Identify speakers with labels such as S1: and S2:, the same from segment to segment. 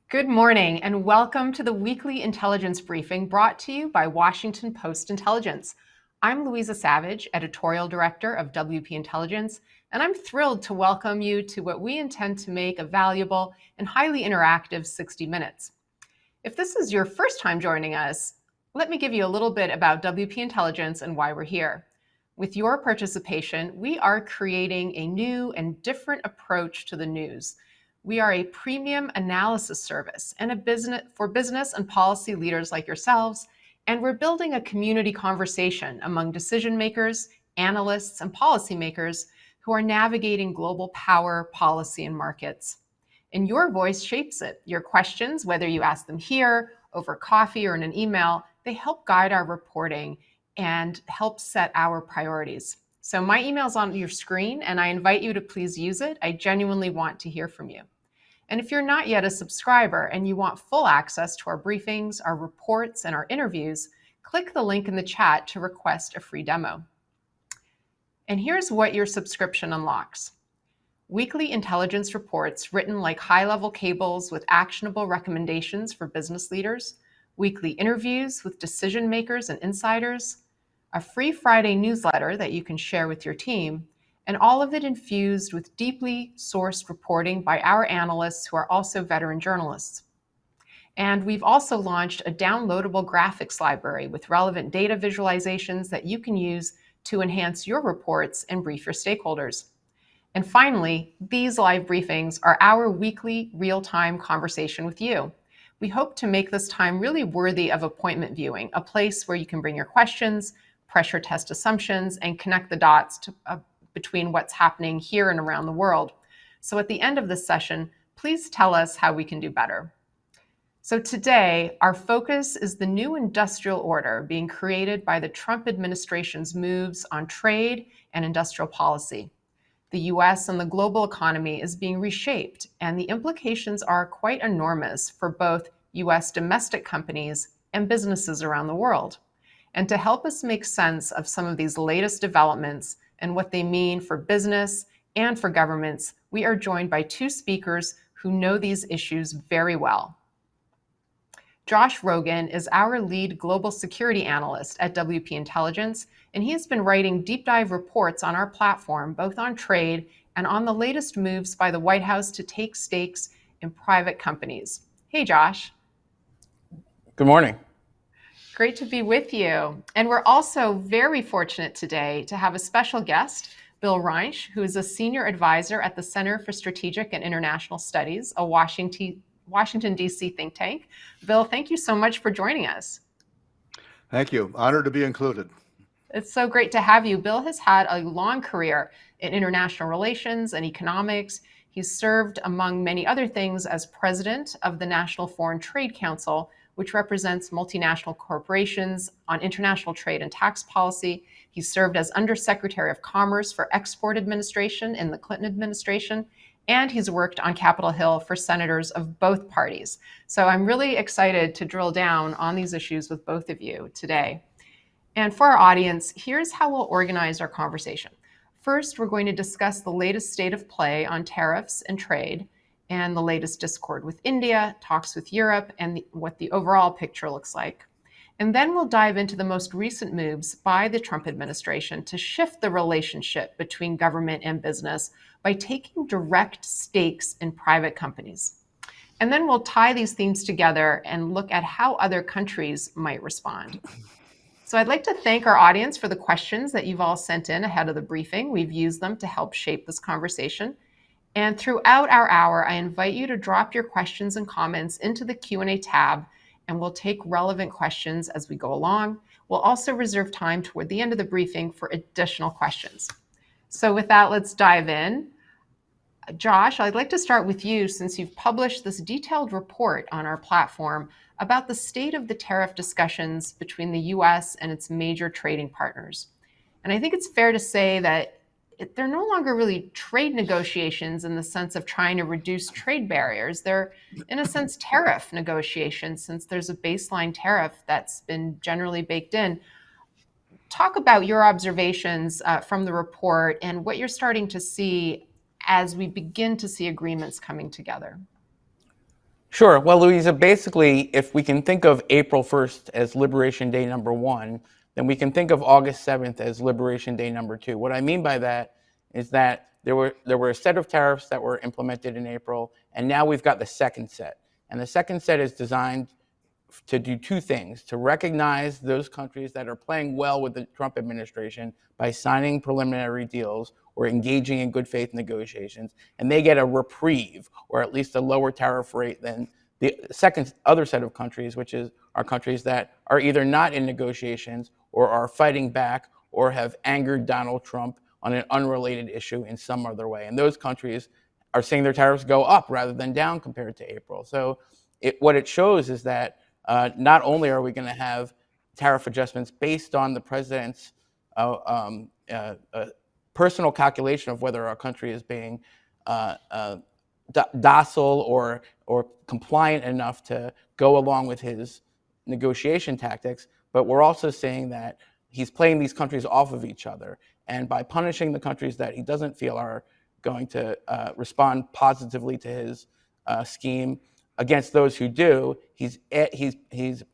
S1: Good morning and welcome to the weekly intelligence briefing brought to you by Washington Post Intelligence. I'm Louisa Savage, editorial director of WP Intelligence, and I'm thrilled to welcome you to what we intend to make a valuable and highly interactive 60 minutes. If this is your first time joining us, let me give you a little bit about WP Intelligence and why we're here. With your participation, we are creating a new and different approach to the news. We are a premium analysis service and a business for business and policy leaders like yourselves, and we're building a community conversation among decision makers, analysts, and policymakers who are navigating global power, policy, and markets. And your voice shapes it. Your questions, whether you ask them here, over coffee, or in an email, they help guide our reporting and help set our priorities. So my email's on your screen, and I invite you to please use it. I genuinely want to hear from you. And if you're not yet a subscriber and you want full access to our briefings, our reports, and our interviews, click the link in the chat to request a free demo. And here's what your subscription unlocks. Weekly intelligence reports written like high-level cables with actionable recommendations for business leaders, weekly interviews with decision makers and insiders, a free Friday newsletter that you can share with your team, and all of it infused with deeply sourced reporting by our analysts who are also veteran journalists. And we've also launched a downloadable graphics library with relevant data visualizations that you can use to enhance your reports and brief your stakeholders. And finally, these live briefings are our weekly real-time conversation with you. We hope to make this time really worthy of appointment viewing, a place where you can bring your questions, pressure test assumptions, and connect the dots between what's happening here and around the world. So at the end of this session, please tell us how we can do better. So today, our focus is the new industrial order being created by the Trump administration's moves on trade and industrial policy. The US and the global economy is being reshaped, and the implications are quite enormous for both US domestic companies and businesses around the world. And to help us make sense of some of these latest developments and what they mean for business and for governments, we are joined by two speakers who know these issues very well. Josh Rogin is our lead global security analyst at WP Intelligence, and he has been writing deep dive reports on our platform, both on trade and on the latest moves by the White House to take stakes in private companies. Hey, Josh.
S2: Good morning.
S1: Great to be with you. And we're also very fortunate today to have a special guest, Bill Reinsch, who is a senior advisor at the Center for Strategic and International Studies, a Washington, D.C. think tank. Bill, thank you so much for joining us.
S3: Thank you. Honored to be included.
S1: It's so great to have you. Bill has had a long career in international relations and economics. He's served, among many other things, as president of the National Foreign Trade Council, which represents multinational corporations on international trade and tax policy. He served as Undersecretary of Commerce for Export Administration in the Clinton administration, and he's worked on Capitol Hill for senators of both parties. So I'm really excited to drill down on these issues with both of you today. And for our audience, here's how we'll organize our conversation. First, we're going to discuss the latest state of play on tariffs and trade, and the latest discord with India, talks with Europe, and what the overall picture looks like. And then we'll dive into the most recent moves by the Trump administration to shift the relationship between government and business by taking direct stakes in private companies. And then we'll tie these themes together and look at how other countries might respond. So I'd like to thank our audience for the questions that you've all sent in ahead of the briefing. We've used them to help shape this conversation. And throughout our hour, I invite you to drop your questions and comments into the Q&A tab, and we'll take relevant questions as we go along. We'll also reserve time toward the end of the briefing for additional questions. So with that, let's dive in. Josh, I'd like to start with you since you've published this detailed report on our platform about the state of the tariff discussions between the US and its major trading partners. And I think it's fair to say that they're no longer really trade negotiations in the sense of trying to reduce trade barriers. They're, in a sense, tariff negotiations, since there's a baseline tariff that's been generally baked in. Talk about your observations from the report and what you're starting to see as we begin to see agreements coming together.
S2: Sure. Well, Louisa, basically, if we can think of April 1st as Liberation Day number 1, then we can think of August 7th as Liberation Day number 2. What I mean by that is that there were a set of tariffs that were implemented in April, and now we've got the second set. And the second set is designed to do two things: to recognize those countries that are playing well with the Trump administration by signing preliminary deals or engaging in good faith negotiations, and they get a reprieve, or at least a lower tariff rate than the other set of countries, which are countries that are either not in negotiations or are fighting back or have angered Donald Trump on an unrelated issue in some other way. And those countries are seeing their tariffs go up rather than down compared to April. So what it shows is that not only are we going to have tariff adjustments based on the president's personal calculation of whether our country is being docile or compliant enough to go along with his negotiation tactics, but we're also saying that he's playing these countries off of each other. And by punishing the countries that he doesn't feel are going to respond positively to his scheme against those who do, he's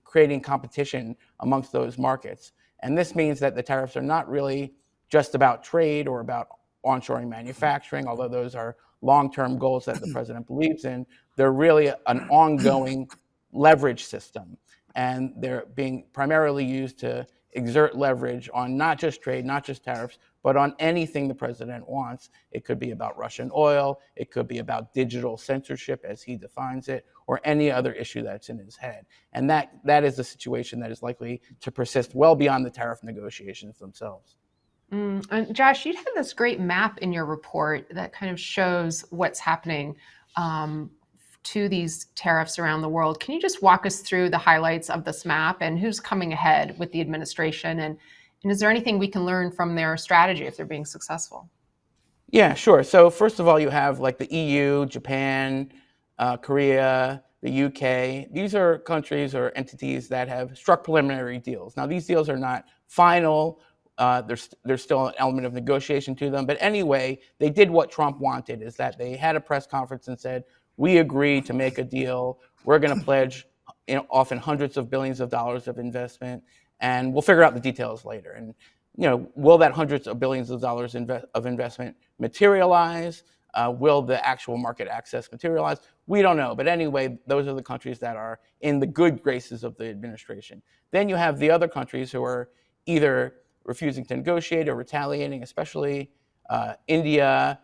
S2: creating competition amongst those markets. And this means that the tariffs are not really just about trade or about onshoring manufacturing, although those are long-term goals that the president believes in. They're really an ongoing leverage system. And they're being primarily used to exert leverage on not just trade, not just tariffs, but on anything the president wants. It could be about Russian oil, it could be about digital censorship as he defines it, or any other issue that's in his head. And that is a situation that is likely to persist well beyond the tariff negotiations themselves.
S1: And Josh, you had this great map in your report that kind of shows what's happening to these tariffs around the world. Can you just walk us through the highlights of this map and who's coming ahead with the administration? And is there anything we can learn from their strategy if they're being successful?
S2: Yeah, sure. So first of all, you have like the EU, Japan, Korea, the UK. These are countries or entities that have struck preliminary deals. Now, these deals are not final. There's still an element of negotiation to them. But anyway, they did what Trump wanted, is that they had a press conference and said, we agree to make a deal. We're going to pledge often hundreds of billions of dollars of investment, and we'll figure out the details later. And will that hundreds of billions of dollars of investment materialize? Will the actual market access materialize? We don't know. But anyway, those are the countries that are in the good graces of the administration. Then you have the other countries who are either refusing to negotiate or retaliating, especially India,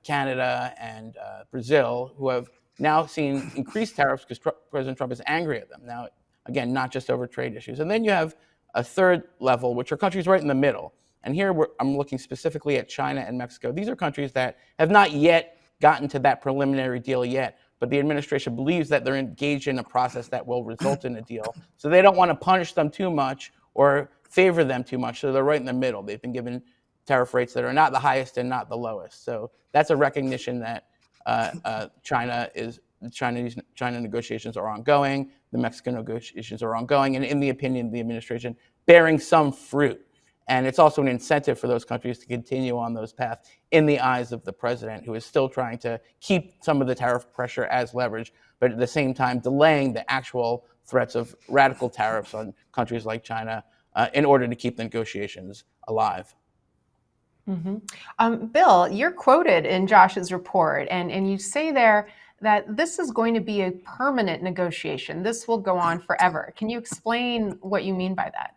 S2: Canada, and Brazil, who have now seen increased tariffs because President Trump is angry at them. Now, again, not just over trade issues. And then you have a third level, which are countries right in the middle. And here I'm looking specifically at China and Mexico. These are countries that have not yet gotten to that preliminary deal yet, but the administration believes that they're engaged in a process that will result in a deal. So they don't want to punish them too much or favor them too much. So they're right in the middle. They've been given tariff rates that are not the highest and not the lowest. So that's a recognition that China negotiations are ongoing, the Mexican negotiations are ongoing, and in the opinion of the administration, bearing some fruit. And it's also an incentive for those countries to continue on those paths in the eyes of the president, who is still trying to keep some of the tariff pressure as leverage, but at the same time delaying the actual threats of radical tariffs on countries like China in order to keep the negotiations alive.
S1: Mm-hmm. Bill, you're quoted in Josh's report, and you say there that this is going to be a permanent negotiation. This will go on forever. Can you explain what you mean by that?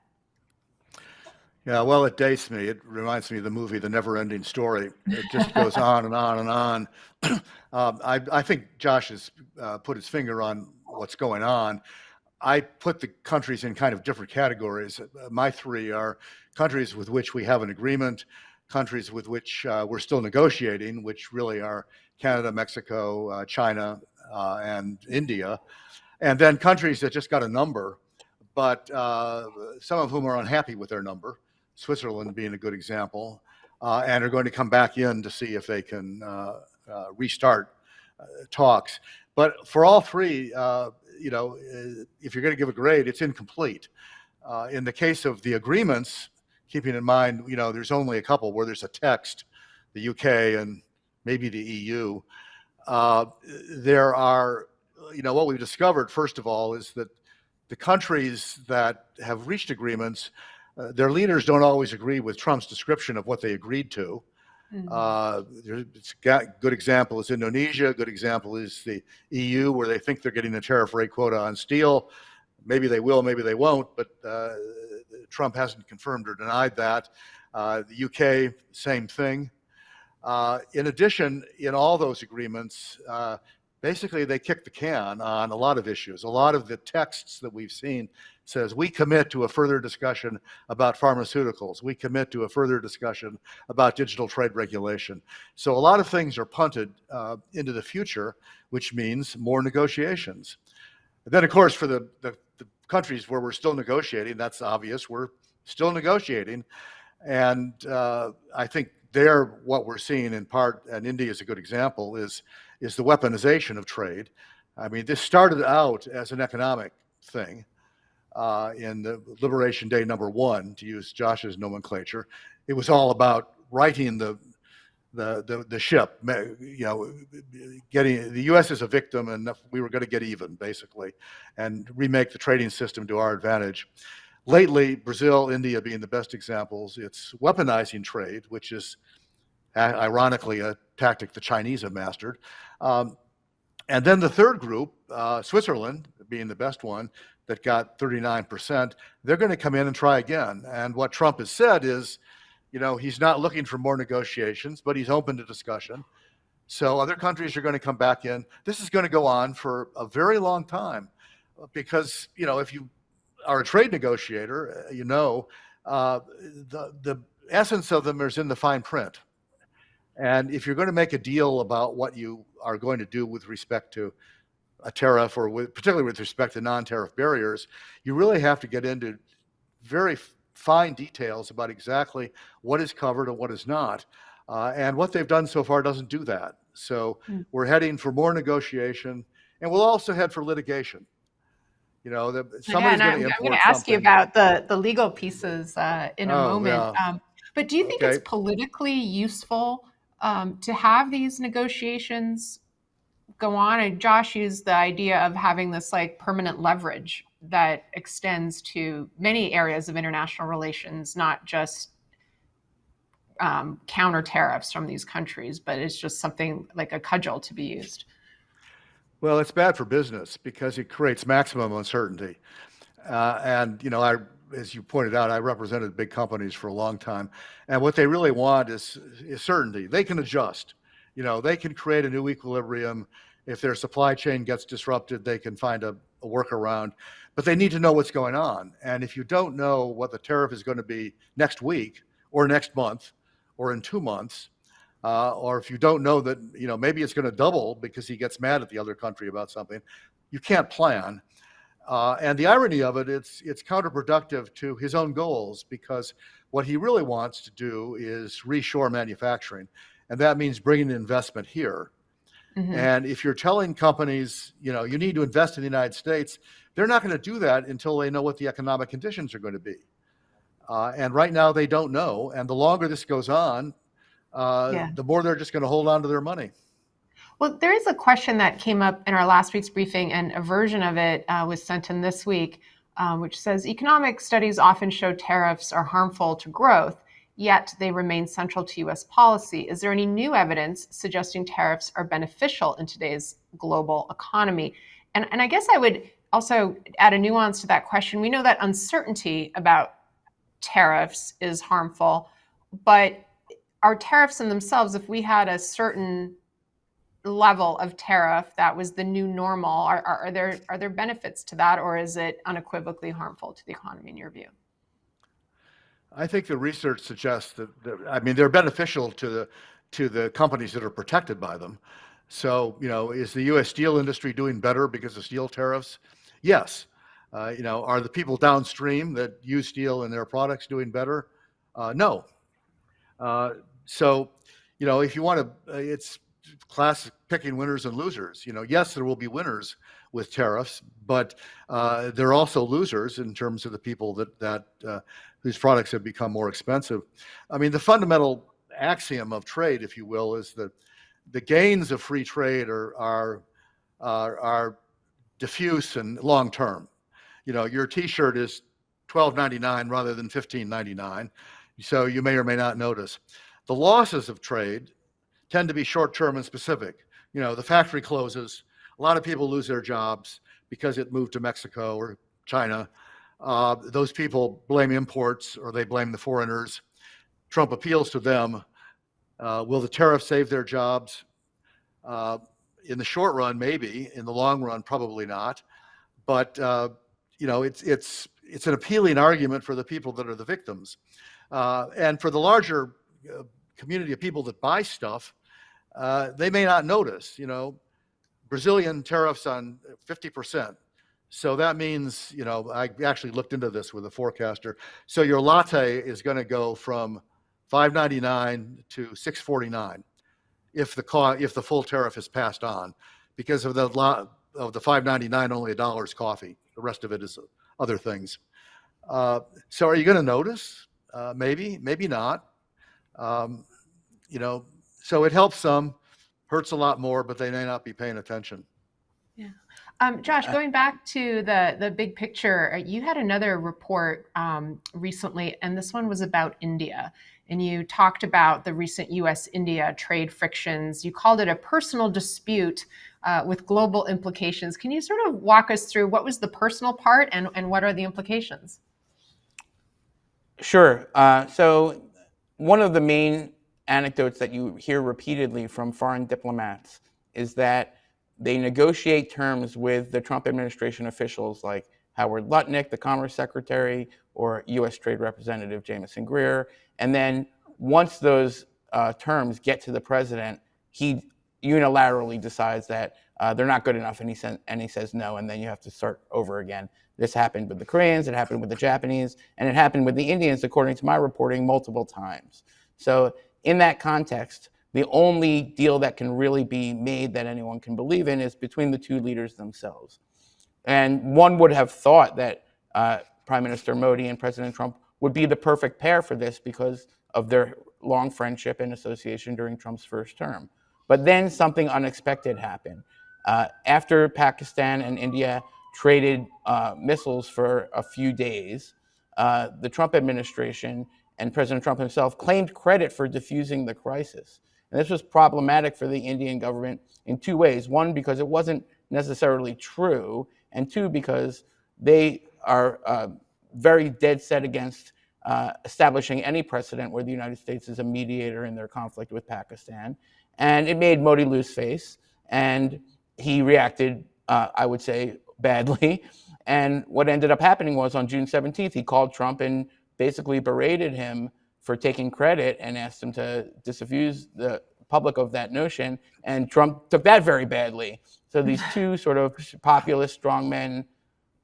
S3: Yeah, well, it dates me. It reminds me of the movie The Never-Ending Story. It just goes on and on and on. I think Josh has put his finger on what's going on. I put the countries in kind of different categories. My three are countries with which we have an agreement, countries with which we're still negotiating, which really are Canada, Mexico, China, and India, and then countries that just got a number, but some of whom are unhappy with their number, Switzerland being a good example, and are going to come back in to see if they can restart talks. But for all three, if you're going to give a grade, it's incomplete. In the case of the agreements, keeping in mind, there's only a couple where there's a text, the UK and maybe the EU. There are what we've discovered, first of all, is that the countries that have reached agreements, their leaders don't always agree with Trump's description of what they agreed to. It's got good example is Indonesia. A good example is the EU, where they think they're getting a tariff rate quota on steel. Maybe they will, maybe they won't, but Trump hasn't confirmed or denied that. The UK, same thing. In addition, in all those agreements, basically they kick the can on a lot of issues. A lot of the texts that we've seen says we commit to a further discussion about pharmaceuticals. We commit to a further discussion about digital trade regulation. So a lot of things are punted into the future, which means more negotiations. And then, of course, for the countries where we're still negotiating, that's obvious. We're still negotiating. And I think what we're seeing in part, and India is a good example, is the weaponization of trade. I mean, this started out as an economic thing in the Liberation Day #1, to use Josh's nomenclature. It was all about righting the ship, getting the U.S. as a victim, and we were going to get even, basically, and remake the trading system to our advantage. Lately, Brazil, India being the best examples, it's weaponizing trade, which is ironically a tactic the Chinese have mastered. And then the third group, Switzerland being the best one, that got 39%, they're going to come in and try again. And what Trump has said is, he's not looking for more negotiations, but he's open to discussion. So other countries are going to come back in. This is going to go on for a very long time because, if you are a trade negotiator, the essence of them is in the fine print. And if you're going to make a deal about what you are going to do with respect to a tariff, or particularly with respect to non-tariff barriers, you really have to get into very fine details about exactly what is covered and what is not. And what they've done so far doesn't do that. So we're heading for more negotiation, and we'll also head for litigation. Somebody's going to import
S1: I'm going to ask you about the legal pieces in a moment.
S3: Yeah.
S1: But do you think it's politically useful to have these negotiations go on? And Josh used the idea of having this permanent leverage that extends to many areas of international relations, not just counter tariffs from these countries, but it's just something like a cudgel to be used.
S3: Well, it's bad for business because it creates maximum uncertainty. And, as you pointed out, I represented big companies for a long time. And what they really want is certainty. They can adjust. They can create a new equilibrium. If their supply chain gets disrupted, they can find a workaround. But they need to know what's going on. And if you don't know what the tariff is going to be next week or next month or in 2 months, or if you don't know that, maybe it's going to double because he gets mad at the other country about something, you can't plan. And the irony of it, it's counterproductive to his own goals, because what he really wants to do is reshore manufacturing. And that means bringing investment here. Mm-hmm. And if you're telling companies, you need to invest in the United States, they're not going to do that until they know what the economic conditions are going to be. And right now they don't know. And the longer this goes on, the more they're just going to hold on to their money.
S1: Well, there is a question that came up in our last week's briefing, and a version of it was sent in this week, which says economic studies often show tariffs are harmful to growth, yet they remain central to U.S. policy. Is there any new evidence suggesting tariffs are beneficial in today's global economy? And I guess I would also add a nuance to that question. We know that uncertainty about tariffs is harmful, but are tariffs in themselves, if we had a certain level of tariff that was the new normal, are there benefits to that, or is it unequivocally harmful to the economy in your view?
S3: I think the research suggests that they're beneficial to the companies that are protected by them. So, is the U.S. steel industry doing better because of steel tariffs? Yes. Are the people downstream that use steel in their products doing better? No. So, if you want to, it's classic picking winners and losers. Yes, there will be winners with tariffs, but there are also losers in terms of the people that whose products have become more expensive. I mean, the fundamental axiom of trade, if you will, is that the gains of free trade are diffuse and long term. Your T-shirt is $12.99 rather than $15.99, so you may or may not notice. The losses of trade tend to be short term and specific. The factory closes, a lot of people lose their jobs because it moved to Mexico or China. Those people blame imports or they blame the foreigners. Trump appeals to them. Will the tariff save their jobs? In the short run, maybe. In the long run, probably not. But it's an appealing argument for the people that are the victims, and for the larger community of people that buy stuff. They may not notice. Brazilian tariffs on 50%. So that means, I actually looked into this with a forecaster. So your latte is going to go from $5.99 to $6.49 if the full tariff is passed on, because of the $5.99 only $1 is coffee. The rest of it is other things. So are you going to notice? Maybe not. So it helps some, hurts a lot more, but they may not be paying attention.
S1: Yeah. Josh, going back to the big picture, you had another report recently, and this one was about India. And you talked about the recent U.S.-India trade frictions. You called it a personal dispute with global implications. Can you sort of walk us through what was the personal part and what are the implications?
S2: Sure. So one of the main anecdotes that you hear repeatedly from foreign diplomats is that they negotiate terms with the Trump administration officials like Howard Lutnick, the Commerce Secretary, or U.S. Trade Representative Jamieson Greer. And then once those terms get to the president, he unilaterally decides that they're not good enough, and he says no, and then you have to start over again. This happened with the Koreans, it happened with the Japanese, and it happened with the Indians, according to my reporting, multiple times. So in that context, the only deal that can really be made that anyone can believe in is between the two leaders themselves. And one would have thought that Prime Minister Modi and President Trump would be the perfect pair for this because of their long friendship and association during Trump's first term. But then something unexpected happened. After Pakistan and India traded missiles for a few days, the Trump administration and President Trump himself claimed credit for diffusing the crisis. And this was problematic for the Indian government in two ways. One, because it wasn't necessarily true, and two, because they are very dead set against establishing any precedent where the United States is a mediator in their conflict with Pakistan. And it made Modi lose face, and he reacted, I would say, badly. And what ended up happening was on June 17th, he called Trump and basically berated him for taking credit and asked him to disabuse the public of that notion. And Trump took that very badly. So these two sort of populist, strongmen,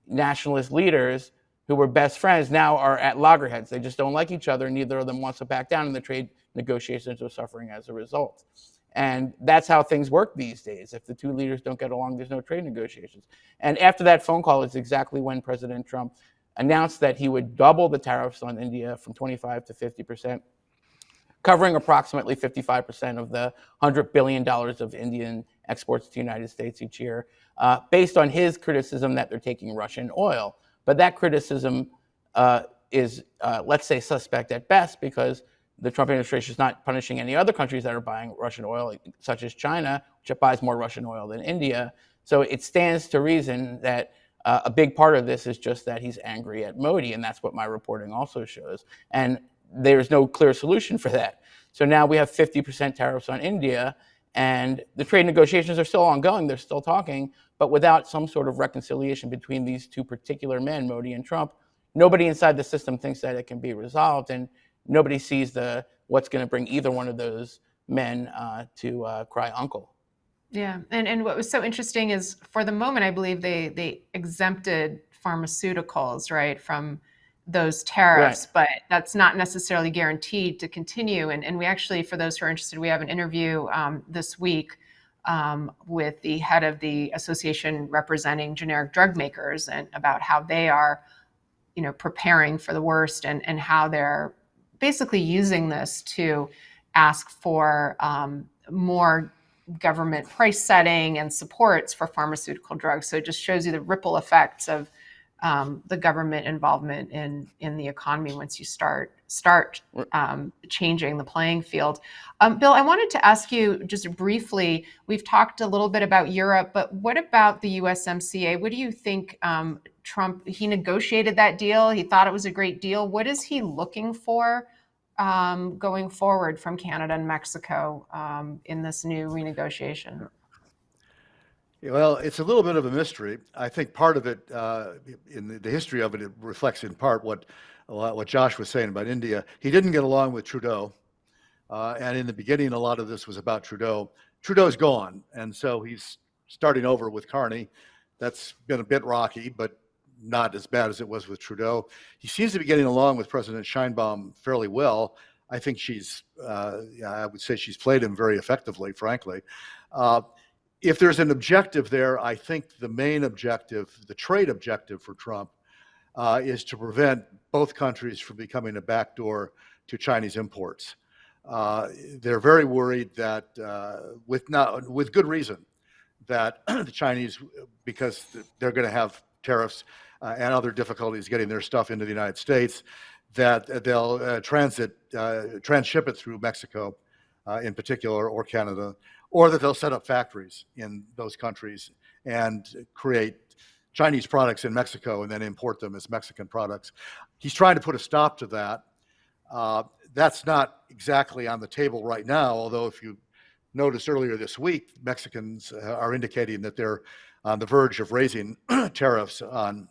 S2: nationalist leaders who were best friends now are at loggerheads. They just don't like each other. Neither of them wants to back down, and the trade negotiations are suffering as a result. And that's how things work these days. If the two leaders don't get along, there's no trade negotiations. And after that phone call is exactly when President Trump announced that he would double the tariffs on India from 25 to 50%, covering approximately 55% of the $100 billion of Indian exports to the United States each year, based on his criticism that they're taking Russian oil. But that criticism is, let's say, suspect at best, because the Trump administration is not punishing any other countries that are buying Russian oil, such as China, which buys more Russian oil than India. So it stands to reason that a big part of this is just that he's angry at Modi, and that's what my reporting also shows. And there's no clear solution for that. So now we have 50% tariffs on India, and the trade negotiations are still ongoing. They're still talking, but without some sort of reconciliation between these two particular men, Modi and Trump, nobody inside the system thinks that it can be resolved, and nobody sees what's going to bring either one of those men to cry uncle.
S1: Yeah, and what was so interesting is, for the moment, I believe they exempted pharmaceuticals, right, from those tariffs,
S2: Right.
S1: but that's not necessarily guaranteed to continue. And we actually, for those who are interested, we have an interview this week with the head of the association representing generic drug makers, and about how they are, preparing for the worst, and how they're basically using this to ask for more government price setting and supports for pharmaceutical drugs. So it just shows you the ripple effects of the government involvement in the economy once you start changing the playing field. Bill, I wanted to ask you just briefly, we've talked a little bit about Europe, but what about the USMCA? What do you think? Trump, he negotiated that deal. He thought it was a great deal. What is he looking for going forward from Canada and Mexico in this new renegotiation?
S3: Well, it's a little bit of a mystery. I think part of it, in the history of it, it reflects in part what Josh was saying about India. He didn't get along with Trudeau, and in the beginning, a lot of this was about Trudeau. Trudeau's gone, and so he's starting over with Carney. That's been a bit rocky, but not as bad as it was with Trudeau. He seems to be getting along with President Sheinbaum fairly well. I think I would say she's played him very effectively, frankly. If there's an objective there, I think the main objective, the trade objective for Trump, is to prevent both countries from becoming a backdoor to Chinese imports. They're very worried that, with good reason, that the Chinese, because they're going to have tariffs and other difficulties getting their stuff into the United States, that they'll transship it through Mexico in particular, or Canada, or that they'll set up factories in those countries and create Chinese products in Mexico and then import them as Mexican products. He's trying to put a stop to that. That's not exactly on the table right now, although if you noticed earlier this week, Mexicans are indicating that they're on the verge of raising tariffs on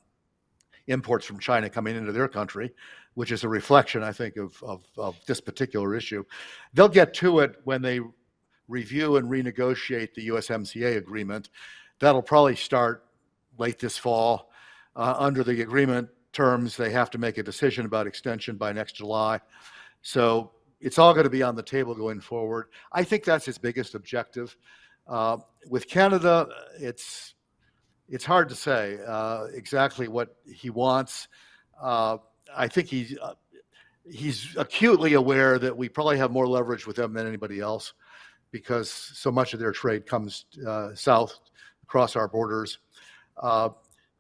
S3: imports from China coming into their country, which is a reflection, I think, of this particular issue. They'll get to it when they review and renegotiate the USMCA agreement. That'll probably start late this fall. Under the agreement terms, they have to make a decision about extension by next July. So it's all going to be on the table going forward. I think that's his biggest objective. With Canada, it's hard to say exactly what he wants. I think he's acutely aware that we probably have more leverage with them than anybody else, because so much of their trade comes south across our borders.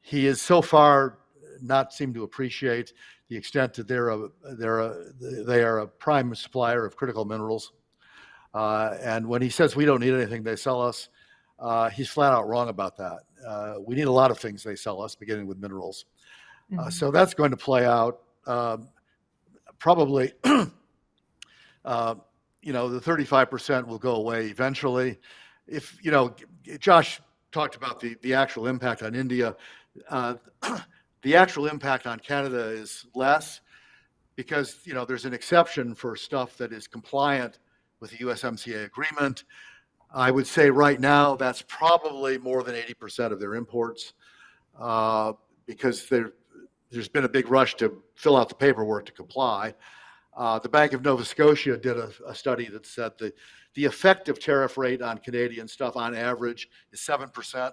S3: He is so far not seemed to appreciate the extent that they are a prime supplier of critical minerals. And when he says we don't need anything they sell us, he's flat out wrong about that. We need a lot of things they sell us, beginning with minerals. Mm-hmm. So that's going to play out. Probably, the 35% will go away eventually. If, Josh talked about the actual impact on India. The actual impact on Canada is less because, there's an exception for stuff that is compliant with the USMCA agreement. I would say right now that's probably more than 80% of their imports because there's been a big rush to fill out the paperwork to comply. The Bank of Nova Scotia did a study that said the effective tariff rate on Canadian stuff on average is 7%.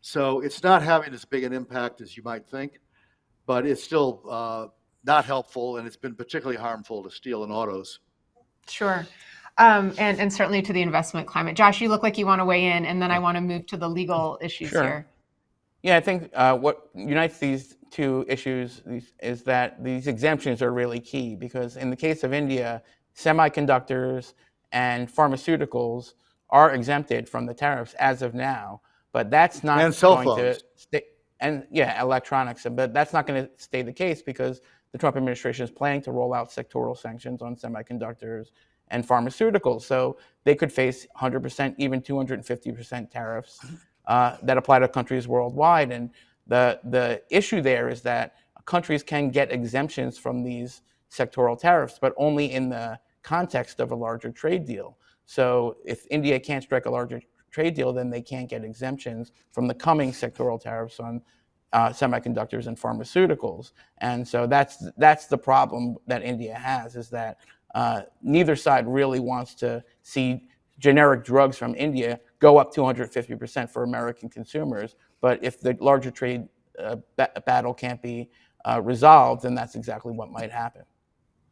S3: So it's not having as big an impact as you might think, but it's still not helpful, and it's been particularly harmful to steel and autos.
S1: Sure. And certainly to the investment climate. Josh, you look like you want to weigh in, and then I want to move to the legal issues here.
S2: Yeah, I think what unites these two issues is that these exemptions are really key, because in the case of India, semiconductors and pharmaceuticals are exempted from the tariffs as of now, but that's not
S3: and cell
S2: going
S3: phones.
S2: To stay. And electronics, but that's not going to stay the case because the Trump administration is planning to roll out sectoral sanctions on semiconductors and pharmaceuticals. So they could face 100%, even 250% tariffs that apply to countries worldwide. And the issue there is that countries can get exemptions from these sectoral tariffs, but only in the context of a larger trade deal. So if India can't strike a larger trade deal, then they can't get exemptions from the coming sectoral tariffs on semiconductors and pharmaceuticals. And so that's the problem that India has, is that neither side really wants to see generic drugs from India go up 250% for American consumers. But if the larger trade battle can't be resolved, then that's exactly what might happen.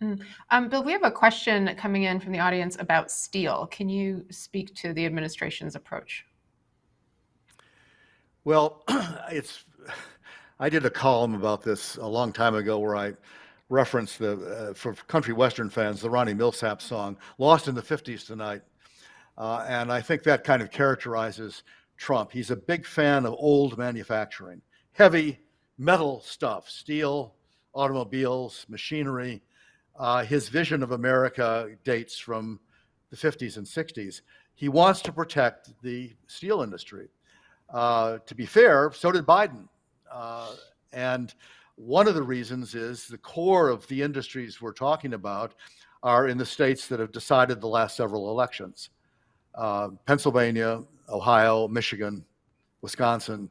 S1: Bill, we have a question coming in from the audience about steel. Can you speak to the administration's approach?
S3: Well, I did a column about this a long time ago where I referenced for country western fans, the Ronnie Millsap song, Lost in the 50s Tonight. And I think that kind of characterizes Trump. He's a big fan of old manufacturing, heavy metal stuff, steel, automobiles, machinery. His vision of America dates from the 50s and 60s. He wants to protect the steel industry. To be fair, so did Biden. And one of the reasons is the core of the industries we're talking about are in the states that have decided the last several elections. Pennsylvania, Ohio, Michigan, Wisconsin.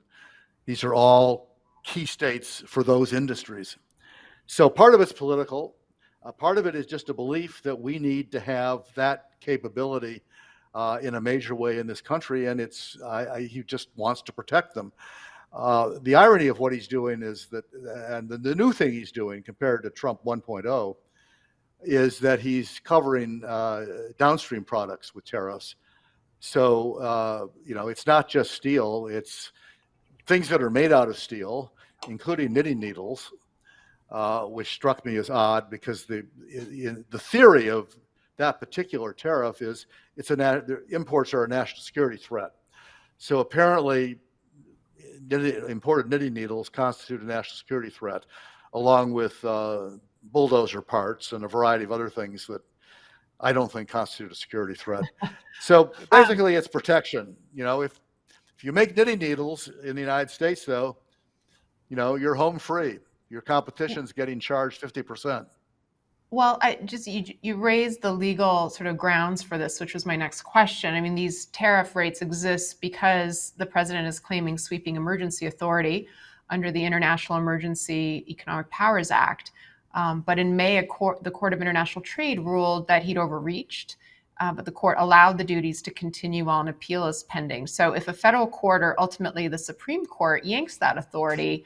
S3: These are all key states for those industries. So part of it's political. Part of it is just a belief that we need to have that capability in a major way in this country, and he just wants to protect them. The irony of what he's doing is that, and the new thing he's doing compared to Trump 1.0, is that he's covering downstream products with tariffs. So, it's not just steel, it's things that are made out of steel, including knitting needles, which struck me as odd because the theory of that particular tariff is the imports are a national security threat. So apparently, imported knitting needles constitute a national security threat, along with bulldozer parts and a variety of other things that I don't think constitute a security threat. So basically, it's protection. If you make knitting needles in the United States, though, you're home free. Your competition's getting charged 50%.
S1: Well, you raised the legal sort of grounds for this, which was my next question. I mean, these tariff rates exist because the president is claiming sweeping emergency authority under the International Emergency Economic Powers Act. But in May, the Court of International Trade ruled that he'd overreached, but the court allowed the duties to continue while an appeal is pending. So if a federal court or ultimately the Supreme Court yanks that authority,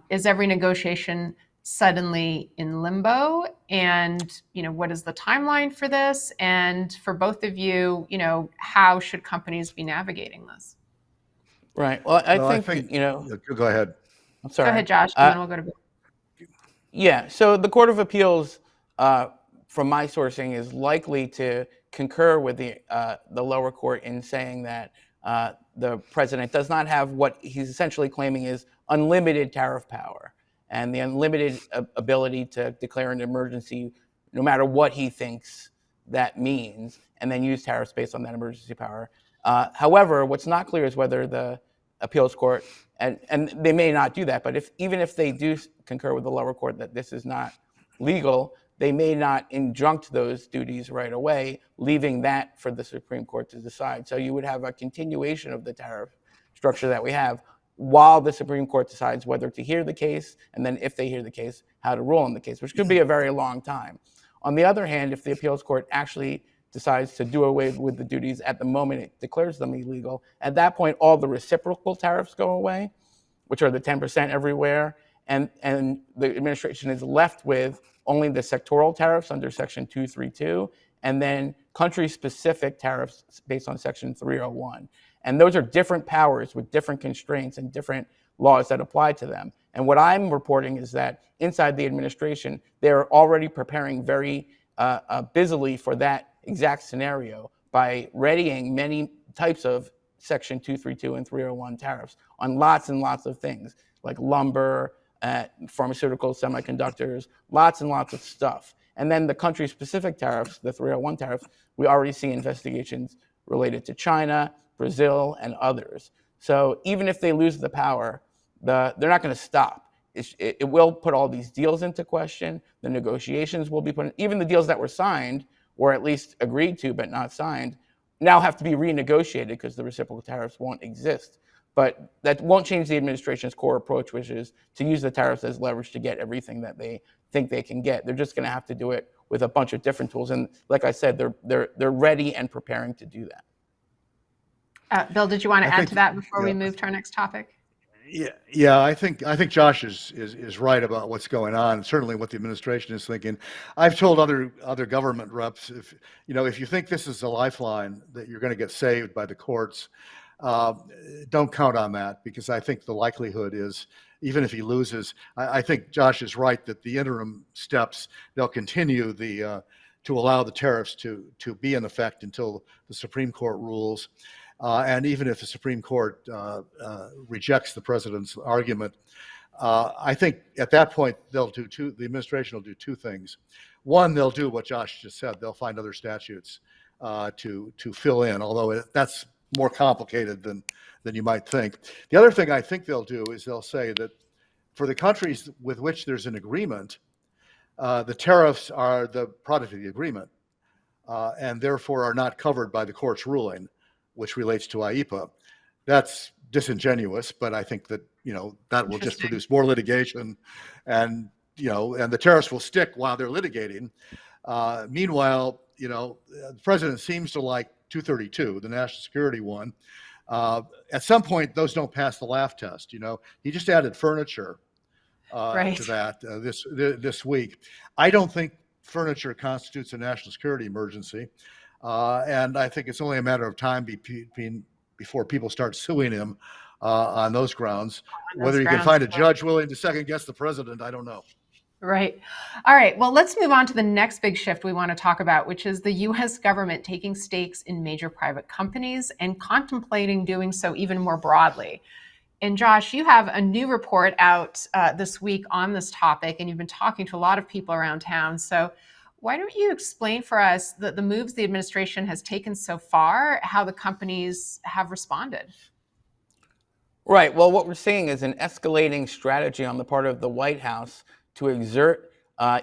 S1: is every negotiation suddenly in limbo? And, what is the timeline for this? And for both of you, how should companies be navigating this?
S2: Right. Well, I think
S3: Go ahead.
S2: I'm sorry.
S1: Go ahead, Josh, and then we'll go to Bill.
S2: Yeah. So the Court of Appeals, from my sourcing, is likely to concur with the lower court in saying that the president does not have what he's essentially claiming is unlimited tariff power and the unlimited ability to declare an emergency no matter what he thinks that means, and then use tariffs based on that emergency power. However, what's not clear is whether the appeals court, and they may not do that, but even if they do concur with the lower court that this is not legal, they may not injunct those duties right away, leaving that for the Supreme Court to decide. So you would have a continuation of the tariff structure that we have while the Supreme Court decides whether to hear the case, and then if they hear the case, how to rule on the case, which could be a very long time. On the other hand, if the appeals court actually decides to do away with the duties at the moment it declares them illegal, at that point, all the reciprocal tariffs go away, which are the 10% everywhere, and the administration is left with only the sectoral tariffs under Section 232, and then country-specific tariffs based on Section 301. And those are different powers with different constraints and different laws that apply to them. And what I'm reporting is that inside the administration, they're already preparing very busily for that exact scenario by readying many types of Section 232 and 301 tariffs on lots and lots of things, like lumber, pharmaceuticals, semiconductors, lots and lots of stuff. And then the country-specific tariffs, the 301 tariffs, we already see investigations related to China, Brazil, and others. So even if they lose the power, they're not going to stop. It will put all these deals into question. The negotiations will be put in. Even the deals that were signed, or at least agreed to but not signed, now have to be renegotiated because the reciprocal tariffs won't exist. But that won't change the administration's core approach, which is to use the tariffs as leverage to get everything that they think they can get. They're just going to have to do it with a bunch of different tools. And like I said, they're ready and preparing to do that.
S1: Bill, did you want to add to that before we move to our next topic?
S3: Yeah. I think Josh is right about what's going on. Certainly, what the administration is thinking. I've told other government reps, if you think this is a lifeline that you're going to get saved by the courts, uh, don't count on that, because I think the likelihood is, even if he loses, I think Josh is right that the interim steps, they'll continue to allow the tariffs to be in effect until the Supreme Court rules. And even if the Supreme Court rejects the president's argument, I think at that point the administration will do two things. One, they'll do what Josh just said. They'll find other statutes to fill in, although that's more complicated than you might think. The other thing I think they'll do is they'll say that for the countries with which there's an agreement, the tariffs are the product of the agreement, and therefore are not covered by the court's ruling, which relates to IEPA. That's disingenuous, but I think that that will just produce more litigation, and and the tariffs will stick while they're litigating. Meanwhile, the president seems to like 232, the national security one. At some point, those don't pass the laugh test. He just added furniture to that this week. I don't think furniture constitutes a national security emergency. And I think it's only a matter of time before people start suing him on those grounds. Whether you can find a judge willing to second guess the president, I don't know.
S1: Right. All right. Well, let's move on to the next big shift we want to talk about, which is the U.S. government taking stakes in major private companies and contemplating doing so even more broadly. And Josh, you have a new report out this week on this topic, and you've been talking to a lot of people around town. So why don't you explain for us the moves the administration has taken so far, how the companies have responded?
S2: Right. Well, what we're seeing is an escalating strategy on the part of the White House to exert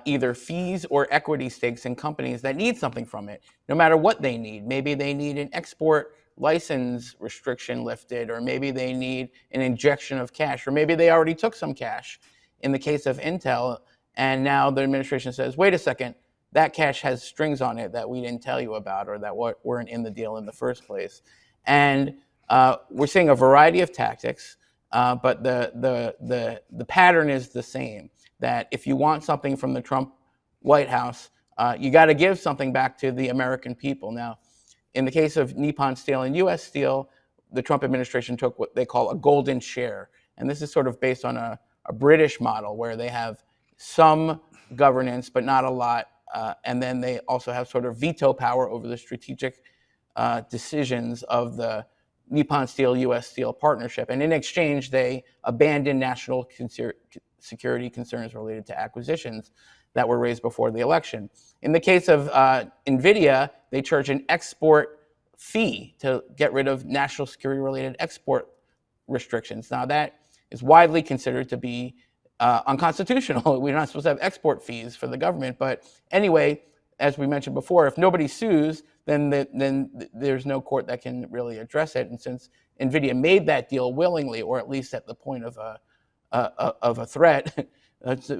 S2: either fees or equity stakes in companies that need something from it, no matter what they need. Maybe they need an export license restriction lifted, or maybe they need an injection of cash, or maybe they already took some cash in the case of Intel, and now the administration says, wait a second, that cash has strings on it that we didn't tell you about, or that weren't in the deal in the first place. And we're seeing a variety of tactics, but the pattern is the same, that if you want something from the Trump White House, you got to give something back to the American people. Now, in the case of Nippon Steel and U.S. Steel, the Trump administration took what they call a golden share. And this is sort of based on a British model where they have some governance, but not a lot. And then they also have sort of veto power over the strategic decisions of the Nippon Steel-U.S. Steel partnership. And in exchange, they abandoned national security concerns related to acquisitions that were raised before the election. In the case of NVIDIA, they charge an export fee to get rid of national security-related export restrictions. Now, that is widely considered to be unconstitutional. We're not supposed to have export fees for the government. But anyway, as we mentioned before, if nobody sues, then there's no court that can really address it. And since NVIDIA made that deal willingly, or at least at the point of a threat,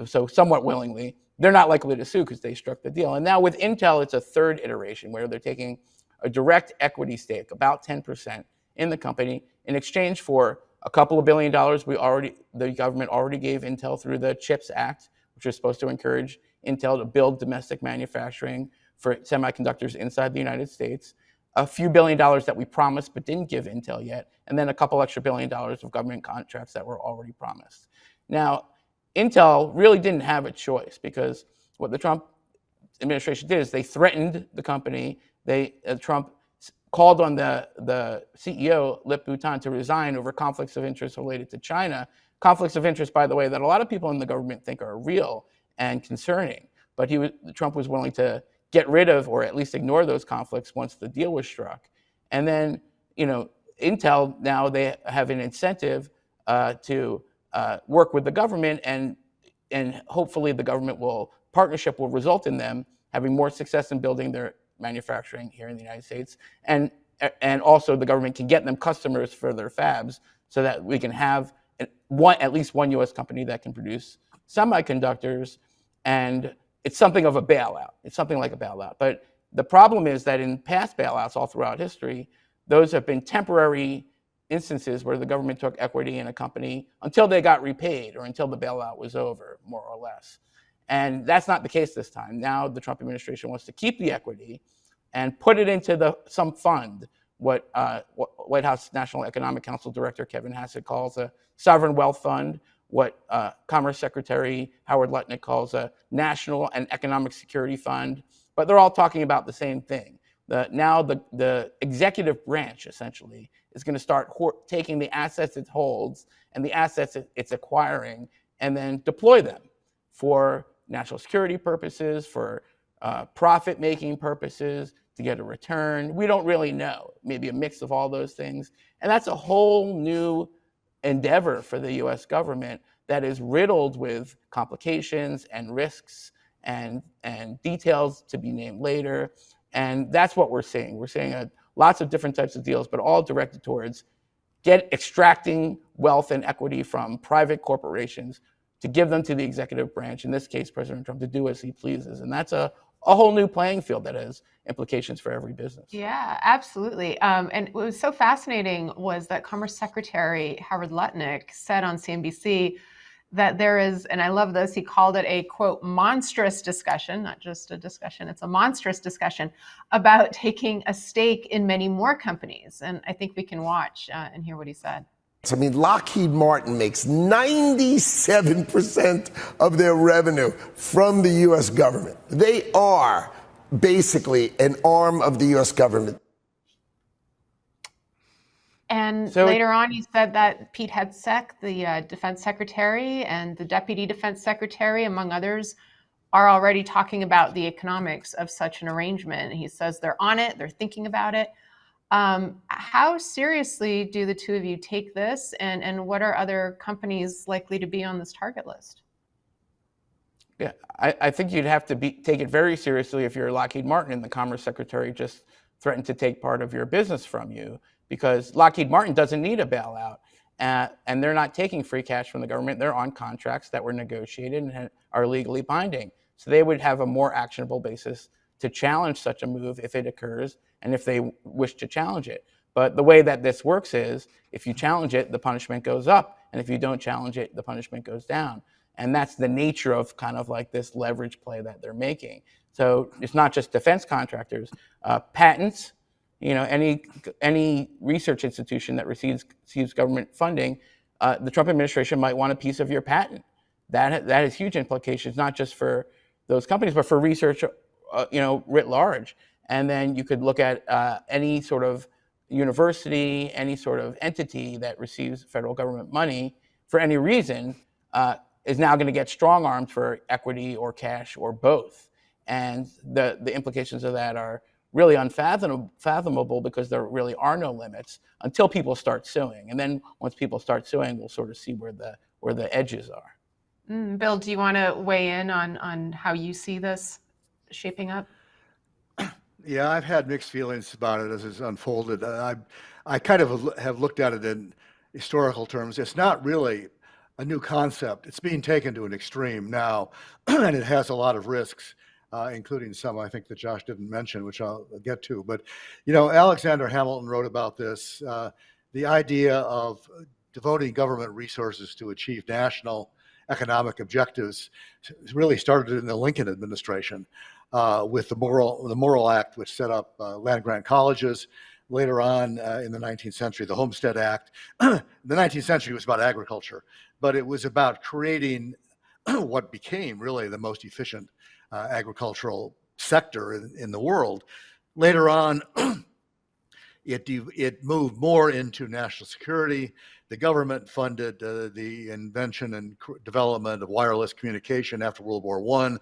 S2: so somewhat willingly, they're not likely to sue because they struck the deal. And now with Intel, it's a third iteration where they're taking a direct equity stake, about 10% in the company, in exchange for a couple of $1 billion the government already gave Intel through the CHIPS Act, which is supposed to encourage Intel to build domestic manufacturing for semiconductors inside the United States, a few $1 billion that we promised but didn't give Intel yet, and then a couple extra $1 billion of government contracts that were already promised. Now, Intel really didn't have a choice, because what the Trump administration did is they threatened the company. Trump called on the CEO, Lip Bhutan, to resign over conflicts of interest related to China. Conflicts of interest, by the way, that a lot of people in the government think are real and concerning. But Trump was willing to get rid of, or at least ignore, those conflicts once the deal was struck. And then, Intel, now they have an incentive to work with the government, and hopefully the partnership will result in them having more success in building their manufacturing here in the United States, and also the government can get them customers for their fabs, so that we can have at least one U.S. company that can produce semiconductors. And it's something of a bailout. It's something like a bailout. But the problem is that in past bailouts all throughout history, those have been temporary instances where the government took equity in a company until they got repaid or until the bailout was over, more or less. And that's not the case this time. Now the Trump administration wants to keep the equity and put it into some fund, what White House National Economic Council Director Kevin Hassett calls a sovereign wealth fund, what Commerce Secretary Howard Lutnick calls a national and economic security fund. But they're all talking about the same thing. Now the executive branch essentially is going to start taking the assets it holds and the assets it's acquiring and then deploy them for national security purposes, for profit-making purposes, to get a return. We don't really know. Maybe a mix of all those things. And that's a whole new endeavor for the US government that is riddled with complications and risks and details to be named later. And that's what we're seeing. We're seeing lots of different types of deals, but all directed towards extracting wealth and equity from private corporations to give them to the executive branch, in this case, President Trump, to do as he pleases. And that's a whole new playing field that has implications for every business.
S1: Yeah, absolutely. And what was so fascinating was that Commerce Secretary Howard Lutnick said on CNBC that there is, and I love this, he called it a, quote, monstrous discussion, not just a discussion, it's a monstrous discussion about taking a stake in many more companies. And I think we can watch and hear what he said.
S4: I mean, Lockheed Martin makes 97% of their revenue from the U.S. government. They are basically an arm of the U.S. government.
S1: And later on, he said that Pete Hegseth, the defense secretary, and the deputy defense secretary, among others, are already talking about the economics of such an arrangement. He says they're on it, they're thinking about it. How seriously do the two of you take this, and what are other companies likely to be on this target list?
S2: Yeah, I think you'd have to take it very seriously if you're Lockheed Martin and the Commerce Secretary just threatened to take part of your business from you, because Lockheed Martin doesn't need a bailout, and they're not taking free cash from the government. They're on contracts that were negotiated and are legally binding. So they would have a more actionable basis to challenge such a move if it occurs and if they wish to challenge it. But the way that this works is if you challenge it, the punishment goes up. And if you don't challenge it, the punishment goes down. And that's the nature of kind of like this leverage play that they're making. So it's not just defense contractors, patents, any research institution that receives government funding, the Trump administration might want a piece of your patent. That has huge implications, not just for those companies, but for research, writ large. And then you could look at any sort of university, any sort of entity that receives federal government money for any reason is now going to get strong-armed for equity or cash or both. And the implications of that are really unfathomable because there really are no limits until people start suing. And then once people start suing, we'll sort of see where the edges are.
S1: Bill, do you want to weigh in on how you see this shaping up?
S3: Yeah, I've had mixed feelings about it as it's unfolded. I kind of have looked at it in historical terms. It's not really a new concept. It's being taken to an extreme now, and it has a lot of risks, including some I think that Josh didn't mention, which I'll get to. But, Alexander Hamilton wrote about this, the idea of devoting government resources to achieve national economic objectives really started in the Lincoln administration. With the Morrill Act, which set up land-grant colleges. Later on in the 19th century, the Homestead Act. The 19th century was about agriculture, but it was about creating what became really the most efficient agricultural sector in the world. Later on, it moved more into national security. The government funded the invention and development of wireless communication after World War I.